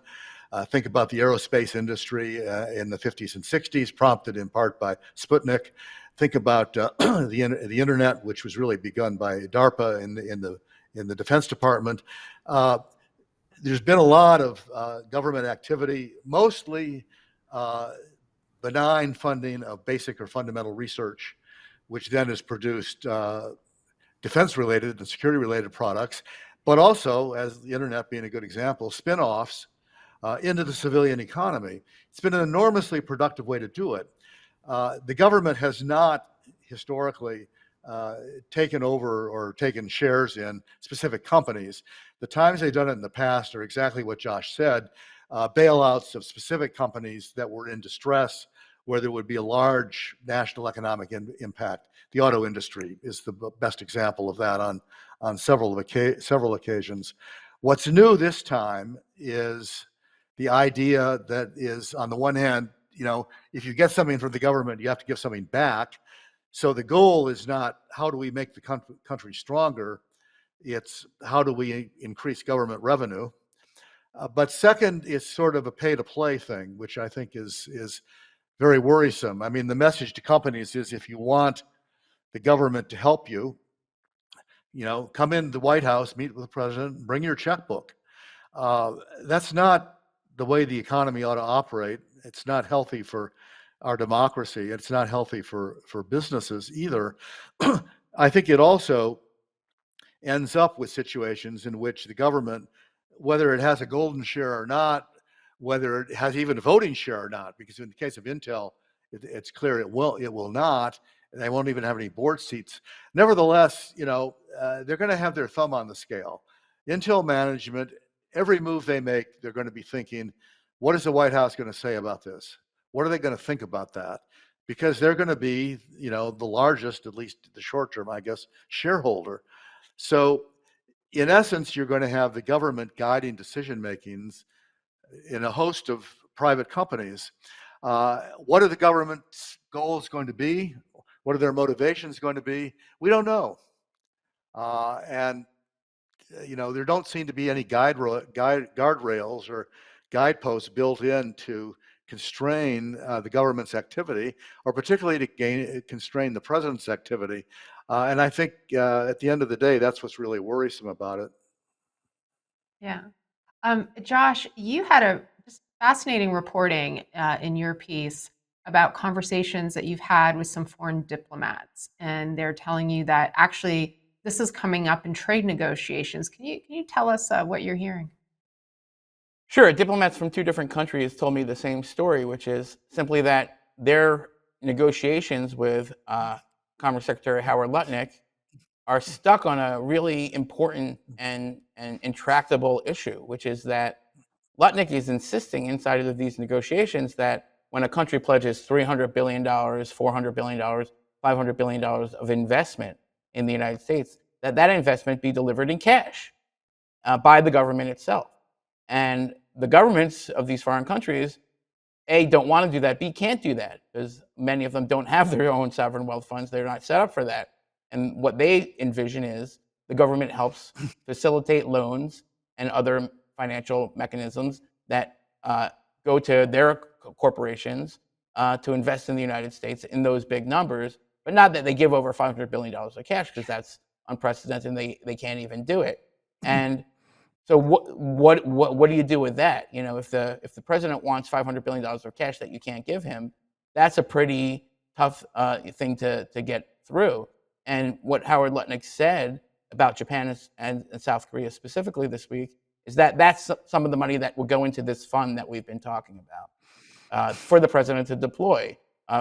S3: Think about the aerospace industry in the 50s and 60s, prompted in part by Sputnik. Think about the internet, which was really begun by DARPA in the Defense Department. There's been a lot of government activity, mostly benign funding of basic or fundamental research, which then has produced defense-related and security-related products, but also, as the internet being a good example, spin-offs into the civilian economy. It's been an enormously productive way to do it. The government has not historically taken over or taken shares in specific companies. The times they've done it in the past are exactly what Josh said, bailouts of specific companies that were in distress, where there would be a large national economic impact. The auto industry is the best example of that on several occasions. What's new this time is the idea that is, on the one hand, if you get something from the government, you have to give something back. So the goal is not how do we make the country stronger, it's how do we increase government revenue. But second, it's sort of a pay-to-play thing, which I think is very worrisome. I mean, the message to companies is if you want the government to help you, come in the White House, meet with the president, bring your checkbook. That's not the way the economy ought to operate. It's not healthy for our democracy. It's not healthy for businesses either. I think it also ends up with situations in which the government, whether it has a golden share or not, whether it has even a voting share or not, because in the case of Intel, it's clear it will not. They won't even have any board seats. Nevertheless, they're going to have their thumb on the scale. Intel management, every move they make, they're going to be thinking, what is the White House going to say about this? What are they going to think about that? Because they're going to be, the largest, at least the short term, I guess, shareholder. So in essence, you're going to have the government guiding decision makings in a host of private companies. What are the government's goals going to be? What are their motivations going to be? We don't know. And there don't seem to be any guardrails or guideposts built in to constrain the government's activity, or particularly to constrain the president's activity. And I think at the end of the day, that's what's really worrisome about it.
S1: Yeah. Josh, you had a just fascinating reporting in your piece about conversations that you've had with some foreign diplomats, and they're telling you that actually this is coming up in trade negotiations. Can you tell us what you're hearing?
S2: Sure. Diplomats from two different countries told me the same story, which is simply that their negotiations with Commerce Secretary Howard Lutnick are stuck on a really important and intractable issue, which is that Lutnick is insisting inside of these negotiations that when a country pledges $300 billion, $400 billion, $500 billion of investment in the United States, that investment be delivered in cash by the government itself. And the governments of these foreign countries, A, don't want to do that, B, can't do that, because many of them don't have their own sovereign wealth funds. They're not set up for that. And what they envision is the government helps facilitate loans and other financial mechanisms that go to their corporations to invest in the United States in those big numbers, but not that they give over $500 billion of cash, because that's unprecedented and they can't even do it. And so what do you do with that? If the president wants $500 billion of cash that you can't give him, that's a pretty tough thing to get through. And what Howard Lutnick said about Japan and South Korea specifically this week is that that's some of the money that will go into this fund that we've been talking about for the president to deploy.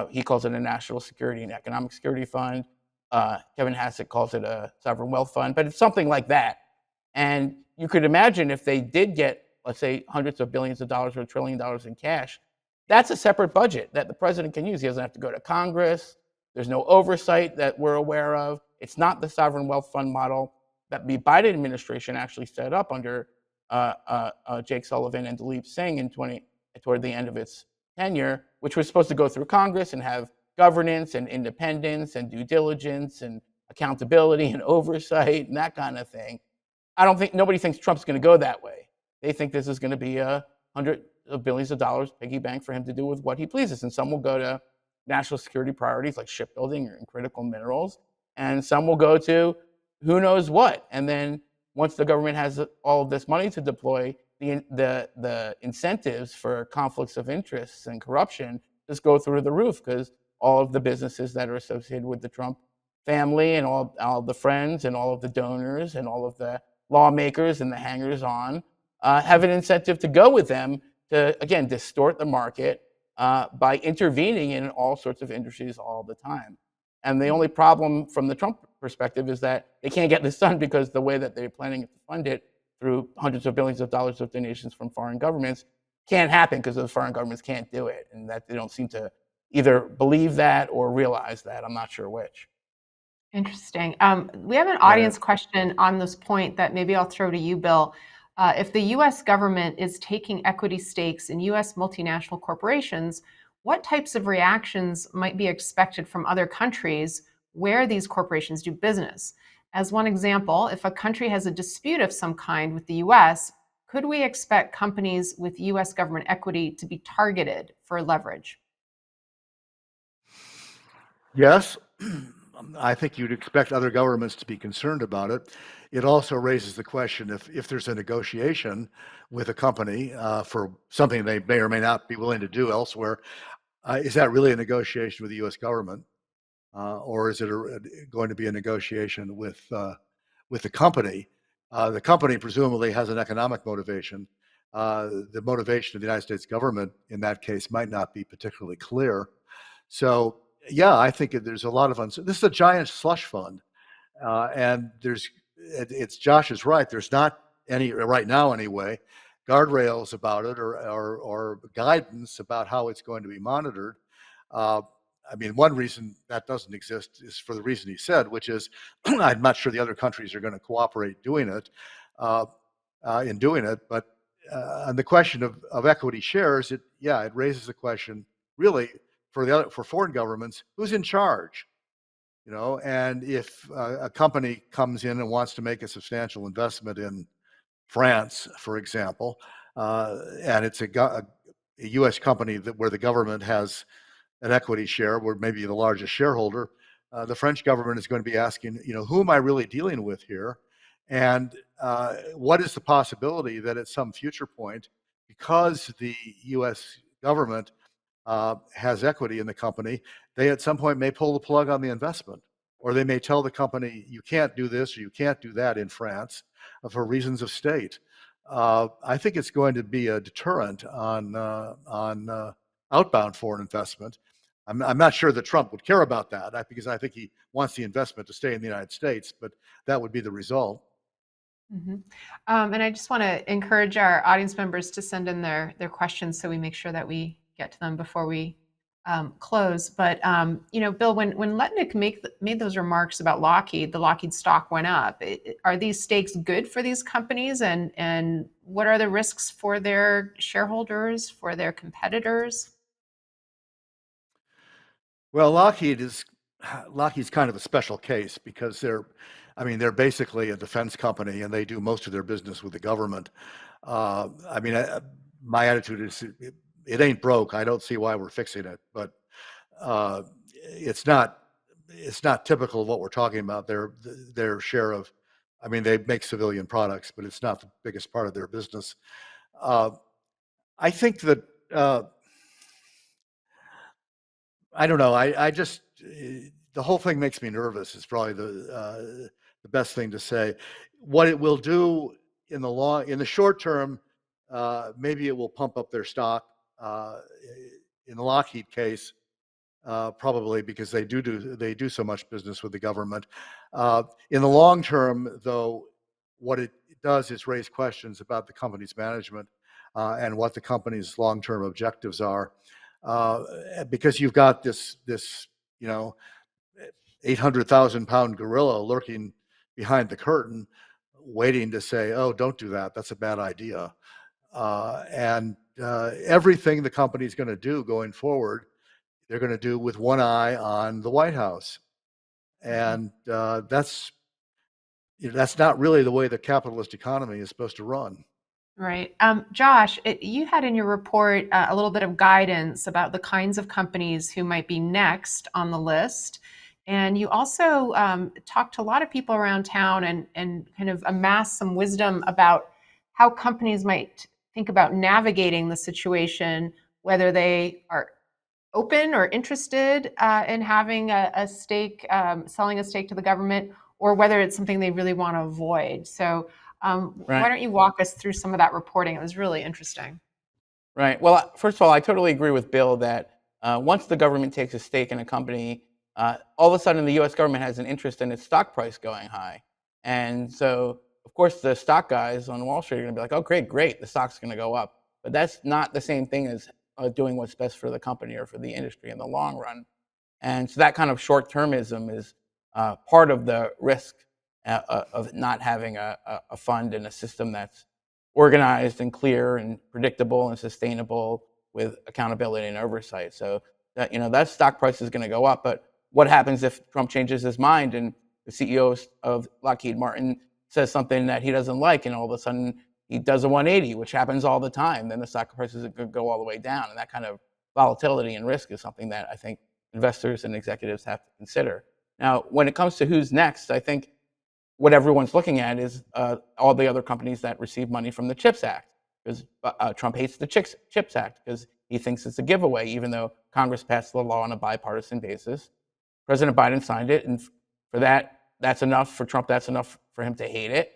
S2: He calls it a national security and economic security fund. Kevin Hassett calls it a sovereign wealth fund, but it's something like that. And you could imagine if they did get, let's say, hundreds of billions of dollars or $1 trillion in cash, that's a separate budget that the president can use. He doesn't have to go to Congress. There's no oversight that we're aware of. It's not the sovereign wealth fund model that the Biden administration actually set up under Jake Sullivan and Dalip Singh toward the end of its tenure, which was supposed to go through Congress and have governance and independence and due diligence and accountability and oversight and that kind of thing. Nobody thinks Trump's going to go that way. They think this is going to be $100 billions piggy bank for him to do with what he pleases. And some will go to national security priorities like shipbuilding and critical minerals. And some will go to who knows what. And then once the government has all of this money to deploy, the incentives for conflicts of interests and corruption just go through the roof, because all of the businesses that are associated with the Trump family and all the friends and all of the donors and all of the lawmakers and the hangers-on have an incentive to go with them to, again, distort the market by intervening in all sorts of industries all the time. And the only problem from the Trump perspective is that they can't get this done because the way that they're planning to fund it through hundreds of billions of dollars of donations from foreign governments can't happen because those foreign governments can't do it. And that they don't seem to either believe that or realize that. I'm not sure which.
S1: Interesting. We have an audience question on this point that maybe I'll throw to you, Bill. If the US government is taking equity stakes in US multinational corporations, what types of reactions might be expected from other countries where these corporations do business? As one example, if a country has a dispute of some kind with the US, could we expect companies with US government equity to be targeted for leverage?
S3: Yes, I think you'd expect other governments to be concerned about it. It also raises the question if there's a negotiation with a company for something they may or may not be willing to do elsewhere, is that really a negotiation with the U.S. government, or is it going to be a negotiation with the company? The company presumably has an economic motivation. The motivation of the United States government in that case might not be particularly clear. So yeah, I think there's a lot of uncertainty. This is a giant slush fund, and it's Josh is right. There's not any right now anyway guardrails about it or guidance about how it's going to be monitored. I mean, one reason that doesn't exist is for the reason he said, which is I'm not sure the other countries are going to cooperate doing it in doing it. But on the question of equity shares, it raises the question really for foreign governments, who's in charge? And if a company comes in and wants to make a substantial investment in France, for example, and it's a U.S. company where the government has an equity share, where maybe the largest shareholder, the French government is going to be asking, who am I really dealing with here? And what is the possibility that at some future point, because the U.S. government has equity in the company, they at some point may pull the plug on the investment, or they may tell the company, you can't do this or you can't do that in France for reasons of state. I think it's going to be a deterrent on outbound foreign investment. I'm not sure that Trump would care about that because I think he wants the investment to stay in the United States, but that would be the result.
S1: Mm-hmm. And I just want to encourage our audience members to send in their questions so we make sure that we get to them before we close. But Bill, when Letnick made those remarks about Lockheed, the Lockheed stock went up. Are these stakes good for these companies, and what are the risks for their shareholders, for their competitors?
S3: Well, Lockheed's kind of a special case because they're basically a defense company and they do most of their business with the government. My attitude is it ain't broke. I don't see why we're fixing it, but it's not typical of what we're talking about. Their share of, they make civilian products, but it's not the biggest part of their business. I think that I don't know. I just the whole thing makes me nervous. Is probably the best thing to say. What it will do in the short term, maybe it will pump up their stock. In the Lockheed case, probably because they do so much business with the government. In the long term, though, what it does is raise questions about the company's management and what the company's long-term objectives are. Because you've got this 800,000-pound gorilla lurking behind the curtain, waiting to say, "Oh, don't do that. That's a bad idea." And everything the company's going to do going forward, they're going to do with one eye on the White House, and that's not really the way the capitalist economy is supposed to run.
S1: Right. Josh, you had in your report a little bit of guidance about the kinds of companies who might be next on the list. And you also talked to a lot of people around town and kind of amassed some wisdom about how companies might think about navigating the situation, whether they are open or interested in having a stake, selling a stake to the government, or whether it's something they really want to avoid. So why don't you walk us through some of that reporting? It was really interesting.
S2: Right. Well, first of all, I totally agree with Bill that once the government takes a stake in a company, all of a sudden the U.S. government has an interest in its stock price going high. And so, of course, the stock guys on Wall Street are going to be like, oh, great, the stock's going to go up. But that's not the same thing as doing what's best for the company or for the industry in the long run. And so that kind of short-termism is part of the risk of not having a fund and a system that's organized and clear and predictable and sustainable with accountability and oversight. So that stock price is going to go up. But what happens if Trump changes his mind and the CEO of Lockheed Martin says something that he doesn't like, and all of a sudden he does a 180, which happens all the time? Then the stock prices could go all the way down. And that kind of volatility and risk is something that I think investors and executives have to consider. Now, when it comes to who's next, I think what everyone's looking at is all the other companies that receive money from the CHIPS Act, because Trump hates the CHIPS Act because he thinks it's a giveaway, even though Congress passed the law on a bipartisan basis. President Biden signed it, and for that's enough for Trump. That's enough for him to hate it.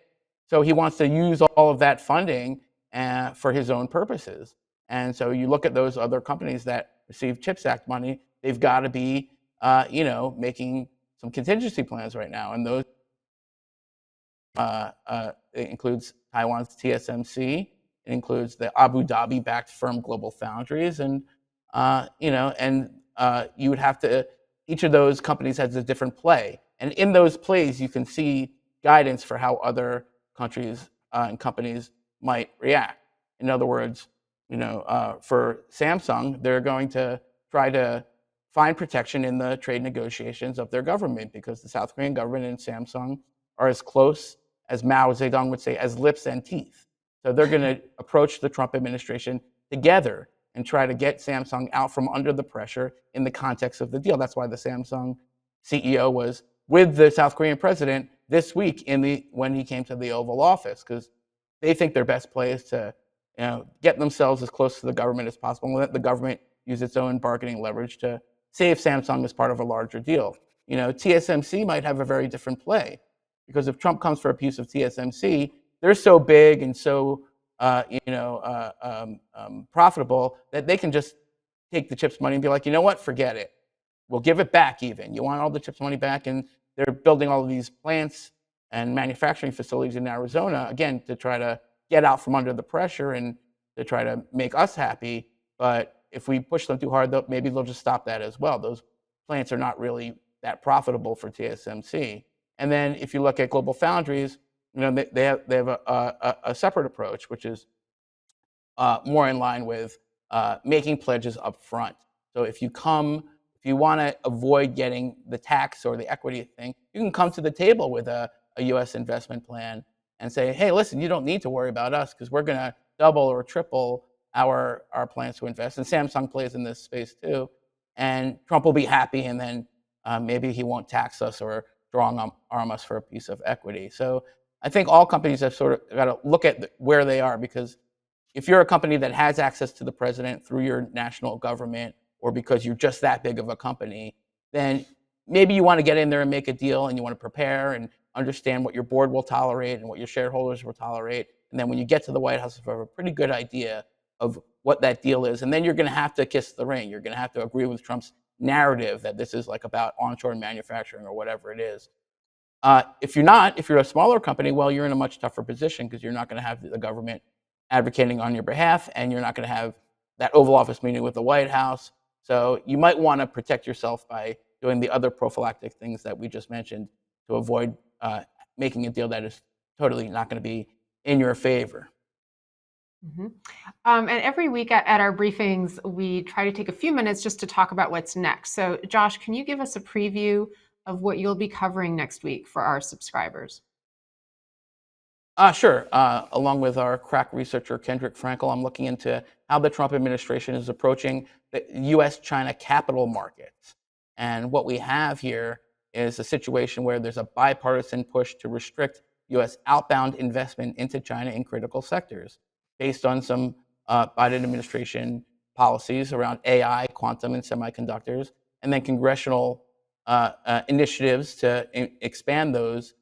S2: So he wants to use all of that funding for his own purposes. And so you look at those other companies that receive CHIPS Act money, they've got to be, making some contingency plans right now. And those it includes Taiwan's TSMC. It includes the Abu Dhabi-backed firm Global Foundries, and you would have to. Each of those companies has a different play, and in those plays, you can see guidance for how other countries and companies might react. In other words, for Samsung, they're going to try to find protection in the trade negotiations of their government, because the South Korean government and Samsung are as close as Mao Zedong would say, as lips and teeth. So they're going to approach the Trump administration together and try to get Samsung out from under the pressure in the context of the deal. That's why the Samsung CEO was with the South Korean president this week when he came to the Oval Office, because they think their best play is to get themselves as close to the government as possible and let the government use its own bargaining leverage to save Samsung as part of a larger deal. TSMC might have a very different play, because if Trump comes for a piece of TSMC, they're so big and so profitable that they can just take the CHIPS money and be like, you know what, forget it. We'll give it back even. You want all the CHIPS money back? And they're building all of these plants and manufacturing facilities in Arizona, again, to try to get out from under the pressure and to try to make us happy. But if we push them too hard, maybe they'll just stop that as well. Those plants are not really that profitable for TSMC. And then if you look at Global Foundries, they have a separate approach, which is more in line with making pledges up front. So if you want to avoid getting the tax or the equity thing, you can come to the table with a U.S. investment plan and say, hey, listen, you don't need to worry about us because we're going to double or triple our plans to invest. And Samsung plays in this space too. And Trump will be happy, and then maybe he won't tax us or strong arm us for a piece of equity. So I think all companies have sort of got to look at where they are, because if you're a company that has access to the president through your national government, or because you're just that big of a company, then maybe you want to get in there and make a deal, and you want to prepare and understand what your board will tolerate and what your shareholders will tolerate. And then when you get to the White House, you have a pretty good idea of what that deal is. And then you're going to have to kiss the ring. You're going to have to agree with Trump's narrative that this is like about onshore manufacturing or whatever it is. If you're a smaller company, well, you're in a much tougher position, because you're not going to have the government advocating on your behalf, and you're not going to have that Oval Office meeting with the White House. So you might want to protect yourself by doing the other prophylactic things that we just mentioned to avoid making a deal that is totally not going to be in your favor.
S1: Mm-hmm. And every week at our briefings, we try to take a few minutes just to talk about what's next. So Josh, can you give us a preview of what you'll be covering next week for our subscribers?
S2: Sure. Along with our crack researcher, Kendrick Frankel, I'm looking into how the Trump administration is approaching the U.S.-China capital markets. And what we have here is a situation where there's a bipartisan push to restrict U.S. outbound investment into China in critical sectors, based on some Biden administration policies around AI, quantum, and semiconductors, and then congressional initiatives to expand those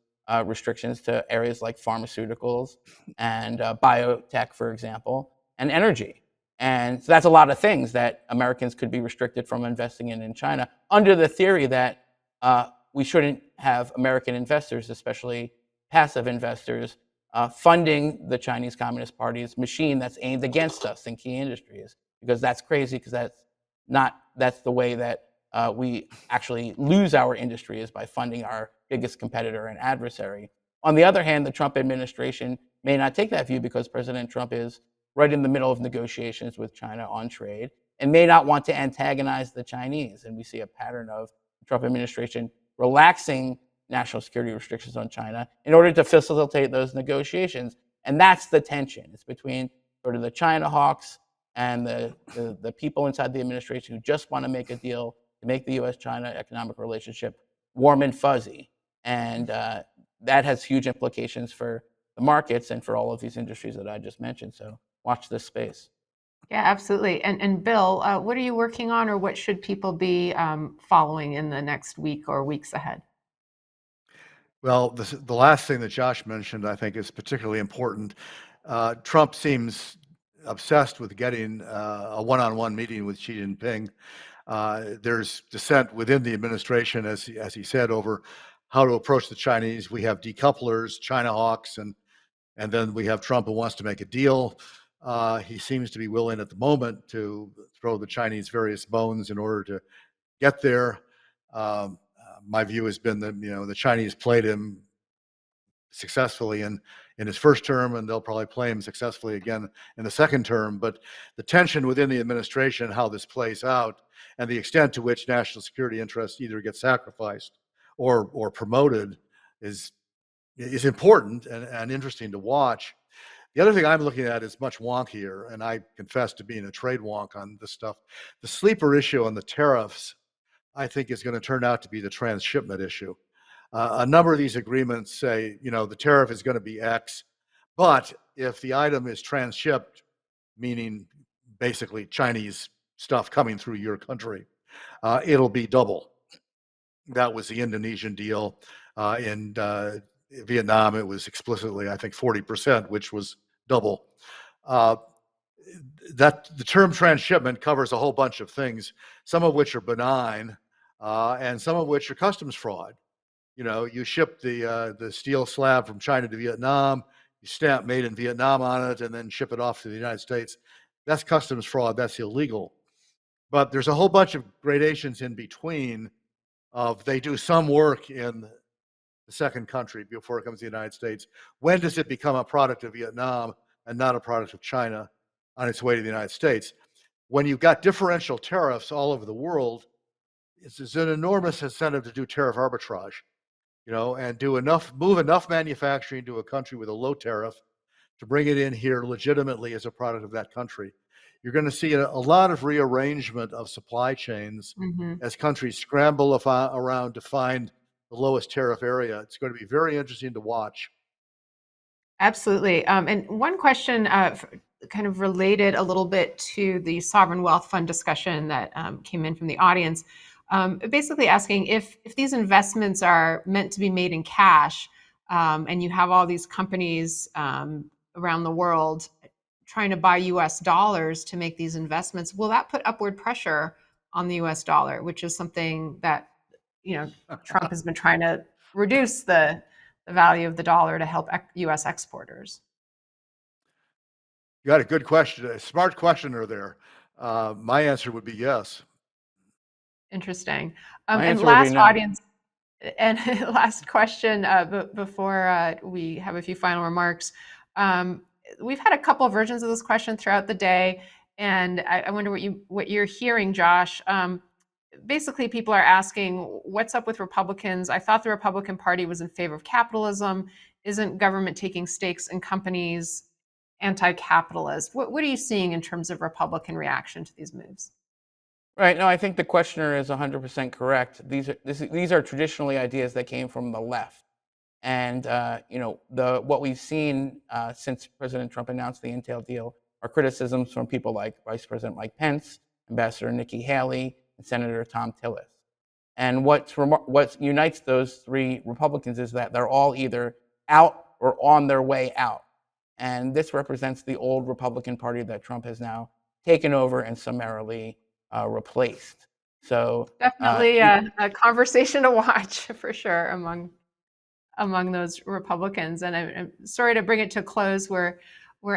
S2: restrictions to areas like pharmaceuticals and biotech, for example, and energy. And so that's a lot of things that Americans could be restricted from investing in China, under the theory that we shouldn't have American investors, especially passive investors, funding the Chinese Communist Party's machine that's aimed against us in key industries, because that's crazy, because that's the way that we actually lose our industry, is by funding our biggest competitor and adversary. On the other hand, the Trump administration may not take that view, because President Trump is right in the middle of negotiations with China on trade and may not want to antagonize the Chinese. And we see a pattern of the Trump administration relaxing national security restrictions on China in order to facilitate those negotiations. And that's the tension. It's between sort of the China hawks and the people inside the administration who just want to make a deal to make the U.S.-China economic relationship warm and fuzzy. And that has huge implications for the markets and for all of these industries that I just mentioned. So watch this space.
S1: Yeah, absolutely. And Bill, what are you working on, or what should people be following in the next week or weeks ahead?
S3: Well, the last thing that Josh mentioned, I think, is particularly important. Trump seems obsessed with getting a one-on-one meeting with Xi Jinping. There's dissent within the administration, as he said, over how to approach the Chinese. We have decouplers, China hawks, and then we have Trump, who wants to make a deal. He seems to be willing at the moment to throw the Chinese various bones in order to get there. My view has been that the Chinese played him successfully in his first term, and they'll probably play him successfully again in the second term. But the tension within the administration, how this plays out, and the extent to which national security interests either get sacrificed or promoted is important and interesting to watch. The other thing I'm looking at is much wonkier, and I confess to being a trade wonk on this stuff. The sleeper issue on the tariffs, I think, is going to turn out to be the transshipment issue. A number of these agreements say, the tariff is going to be X, but if the item is transshipped, meaning basically Chinese stuff coming through your country, it'll be double. That was the Indonesian deal. In Vietnam, it was explicitly, I think, 40%, which was double. That the term transshipment covers a whole bunch of things, some of which are benign, and some of which are customs fraud. You ship the steel slab from China to Vietnam, you stamp "made in Vietnam" on it, and then ship it off to the United States. That's customs fraud. That's illegal. But there's a whole bunch of gradations in between. They do some work in the second country before it comes to the United States. When does it become a product of Vietnam and not a product of China on its way to the United States? When you've got differential tariffs all over the world, it's an enormous incentive to do tariff arbitrage, and move enough manufacturing to a country with a low tariff to bring it in here legitimately as a product of that country. You're going to see a lot of rearrangement of supply chains as countries scramble around to find the lowest tariff area. It's going to be very interesting to watch.
S1: Absolutely. And one question kind of related a little bit to the sovereign wealth fund discussion that came in from the audience, basically asking if these investments are meant to be made in cash, and you have all these companies around the world trying to buy US dollars to make these investments, will that put upward pressure on the US dollar, which is something that Trump has been trying to reduce the value of the dollar to help US exporters?
S3: You got a good question, a smart questioner there. My answer would be yes.
S1: Interesting.
S2: My
S1: And
S2: answer would be
S1: last
S2: no.
S1: audience, and last question before we have a few final remarks. We've had a couple of versions of this question throughout the day, and I wonder what you're hearing, Josh. Basically, people are asking, what's up with Republicans? I thought the Republican Party was in favor of capitalism. Isn't government taking stakes in companies anti-capitalist? What are you seeing in terms of Republican reaction to these moves?
S2: Right. No, I think the questioner is 100% correct. These are traditionally ideas that came from the left. And what we've seen since President Trump announced the Intel deal are criticisms from people like Vice President Mike Pence, Ambassador Nikki Haley, and Senator Tom Tillis. And what unites those three Republicans is that they're all either out or on their way out. And this represents the old Republican Party that Trump has now taken over and summarily replaced. So
S1: Definitely a conversation to watch for sure among those Republicans. And I'm sorry to bring it to a close. We're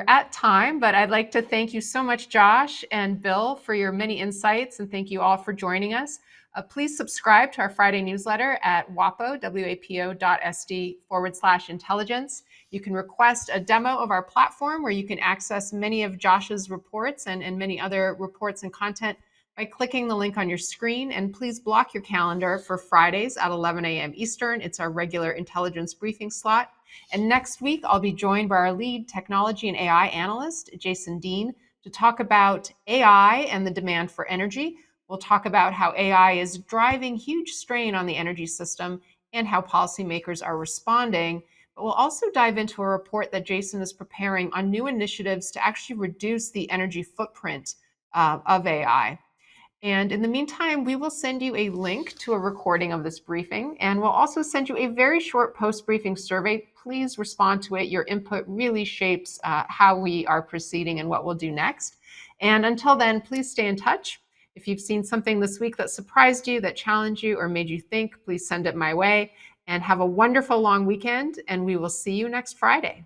S1: at time, but I'd like to thank you so much, Josh and Bill, for your many insights, and thank you all for joining us. Please subscribe to our Friday newsletter at wapo.sd/intelligence. You can request a demo of our platform where you can access many of Josh's reports and many other reports and content by clicking the link on your screen. And please block your calendar for Fridays at 11 a.m. Eastern. It's our regular intelligence briefing slot. And next week, I'll be joined by our lead technology and AI analyst, Jason Dean, to talk about AI and the demand for energy. We'll talk about how AI is driving huge strain on the energy system and how policymakers are responding. But we'll also dive into a report that Jason is preparing on new initiatives to actually reduce the energy footprint of AI. And in the meantime, we will send you a link to a recording of this briefing, and we'll also send you a very short post-briefing survey. Please respond to it. Your input really shapes how we are proceeding and what we'll do next. And until then, please stay in touch. If you've seen something this week that surprised you, that challenged you, or made you think, please send it my way. And have a wonderful long weekend, and we will see you next Friday.